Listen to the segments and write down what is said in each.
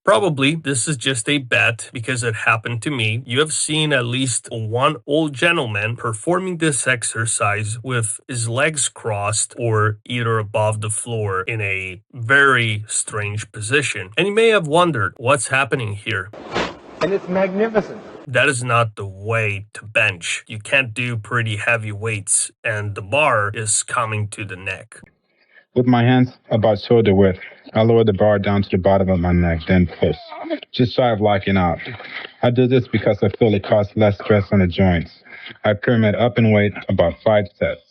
Probably this is just a bet because it happened to me. You have seen at least one old gentleman performing this exercise with his legs crossed or either above the floor in a very strange position. And you may have wondered what's happening here. And it's magnificent. That is not the way to bench. You can't do pretty heavy weights, and the bar is coming to the neck. With my hands about shoulder width, I lower the bar down to the bottom of my neck, then push, just shy of locking out. I do this because I feel it causes less stress on the joints. I pyramid up in weight about 5 sets.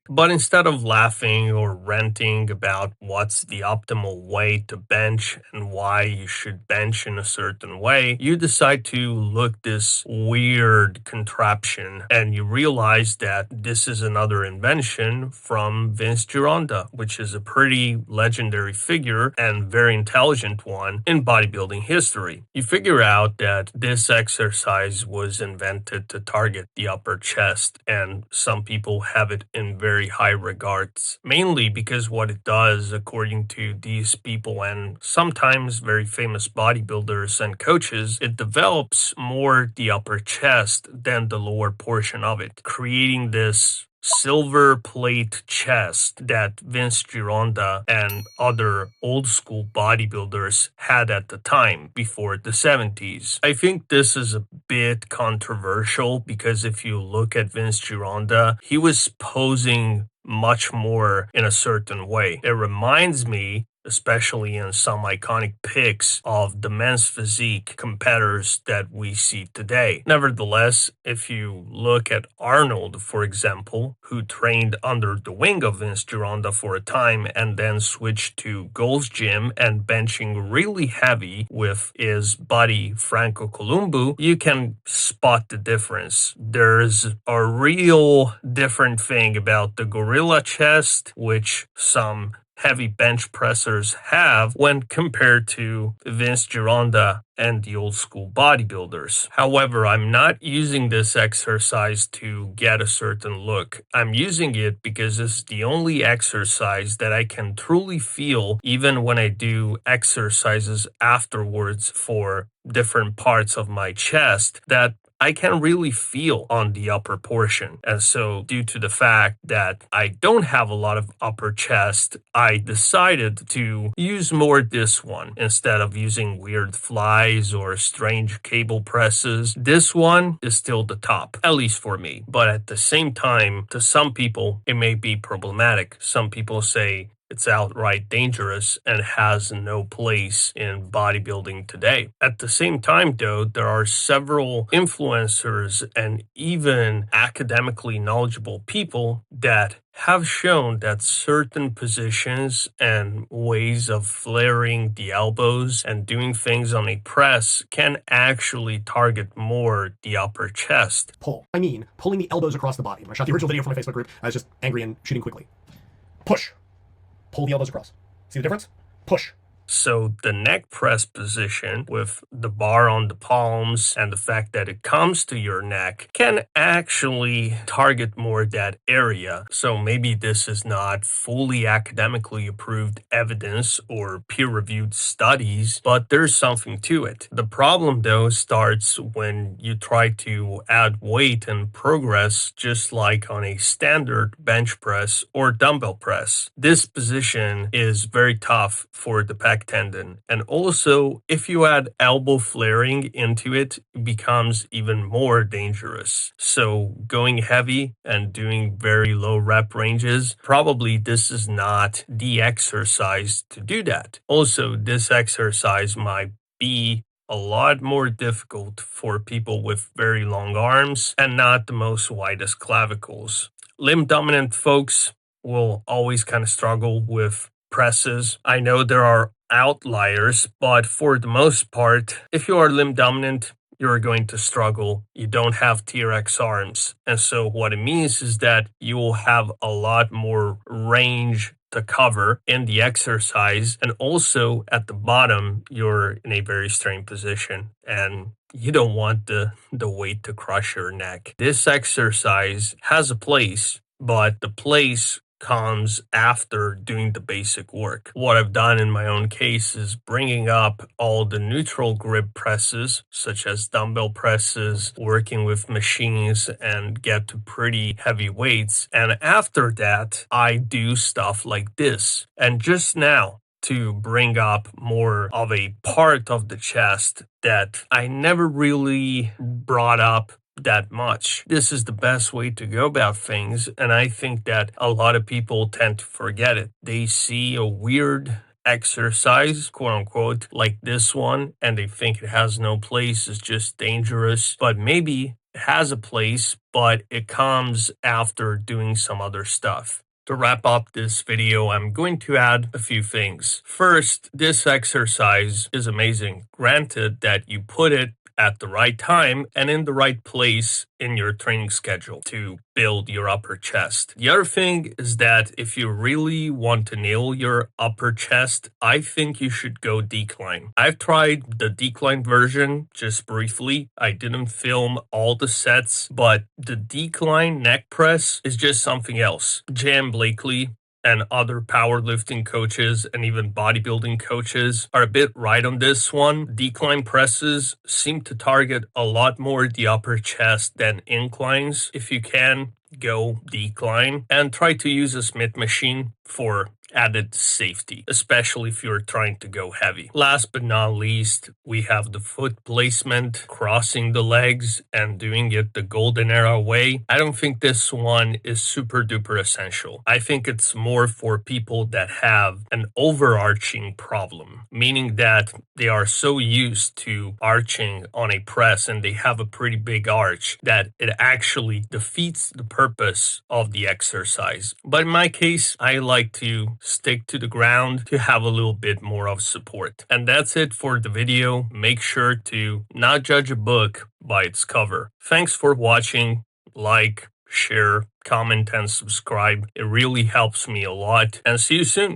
But instead of laughing or ranting about what's the optimal way to bench and why you should bench in a certain way, you decide to look this weird contraption and you realize that this is another invention from Vince Gironda, which is a pretty legendary figure and very intelligent one in bodybuilding history. You figure out that this exercise was invented to target the upper chest, and some people have it in very high regards, mainly because what it does, according to these people and sometimes very famous bodybuilders and coaches, it develops more the upper chest than the lower portion of it, creating this silver plate chest that Vince Gironda and other old school bodybuilders had at the time before the 70s. I think this is a bit controversial because if you look at Vince Gironda, he was posing much more in a certain way. It reminds me, especially in some iconic pics, of the men's physique competitors that we see today. Nevertheless, if you look at Arnold, for example, who trained under the wing of Vince Gironda for a time and then switched to Gold's Gym and benching really heavy with his buddy Franco Columbu, you can spot the difference. There's a real different thing about the gorilla chest, which some heavy bench pressers have when compared to Vince Gironda and the old school bodybuilders. However, I'm not using this exercise to get a certain look. I'm using it because it's the only exercise that I can truly feel even when I do exercises afterwards for different parts of my chest that I can really feel on the upper portion. And so due to the fact that I don't have a lot of upper chest, I decided to use more this one instead of using weird flies or strange cable presses. This one is still the top, at least for me. But at the same time, to some people, it may be problematic. Some people say it's outright dangerous and has no place in bodybuilding today. At the same time, though, there are several influencers and even academically knowledgeable people that have shown that certain positions and ways of flaring the elbows and doing things on a press can actually target more the upper chest. Pull. I mean, pulling the elbows across the body. When I shot the original video for my Facebook group, I was just angry and shooting quickly. Push. Pull the elbows across. See the difference? Push. So the neck press position with the bar on the palms and the fact that it comes to your neck can actually target more that area. So maybe this is not fully academically approved evidence or peer-reviewed studies, but there's something to it. The problem though starts when you try to add weight and progress just like on a standard bench press or dumbbell press. This position is very tough for the pec tendon, and also if you add elbow flaring into it, it becomes even more dangerous. So going heavy and doing very low rep ranges, probably this is not the exercise to do that. Also, this exercise might be a lot more difficult for people with very long arms and not the most widest clavicles. Limb dominant folks will always kind of struggle with presses. I know there are outliers, but for the most part, if you are limb dominant, you're going to struggle. You don't have TRX arms. And so what it means is that you will have a lot more range to cover in the exercise. And also at the bottom, you're in a very strained position and you don't want the weight to crush your neck. This exercise has a place, but the place comes after doing the basic work. What I've done in my own case is bringing up all the neutral grip presses, such as dumbbell presses, working with machines, and get to pretty heavy weights. And after that, I do stuff like this. And just now, to bring up more of a part of the chest that I never really brought up that much. This is the best way to go about things, and I think that a lot of people tend to forget it. They see a weird exercise, quote unquote, like this one, and they think it has no place, it's just dangerous, but maybe it has a place, but it comes after doing some other stuff. To wrap up this video, I'm going to add a few things. First, this exercise is amazing. Granted that you put it at the right time and in the right place in your training schedule to build your upper chest. The other thing is that if you really want to nail your upper chest, I think you should go decline. I've tried the decline version just briefly. I didn't film all the sets, but the decline neck press is just something else. Jan Blakely and other powerlifting coaches and even bodybuilding coaches are a bit right on this one. Decline presses seem to target a lot more the upper chest than inclines. If you can, go decline and try to use a Smith machine for added safety, especially if you're trying to go heavy. Last but not least, we have the foot placement, crossing the legs and doing it the golden era way. I don't think this one is super duper essential. I think it's more for people that have an overarching problem, meaning that they are so used to arching on a press and they have a pretty big arch that it actually defeats the purpose of the exercise. But in my case, I like to stick to the ground to have a little bit more of support. And that's it for the video. Make sure to not judge a book by its cover. Thanks for watching. Like, share, comment, and subscribe. It really helps me a lot. And see you soon.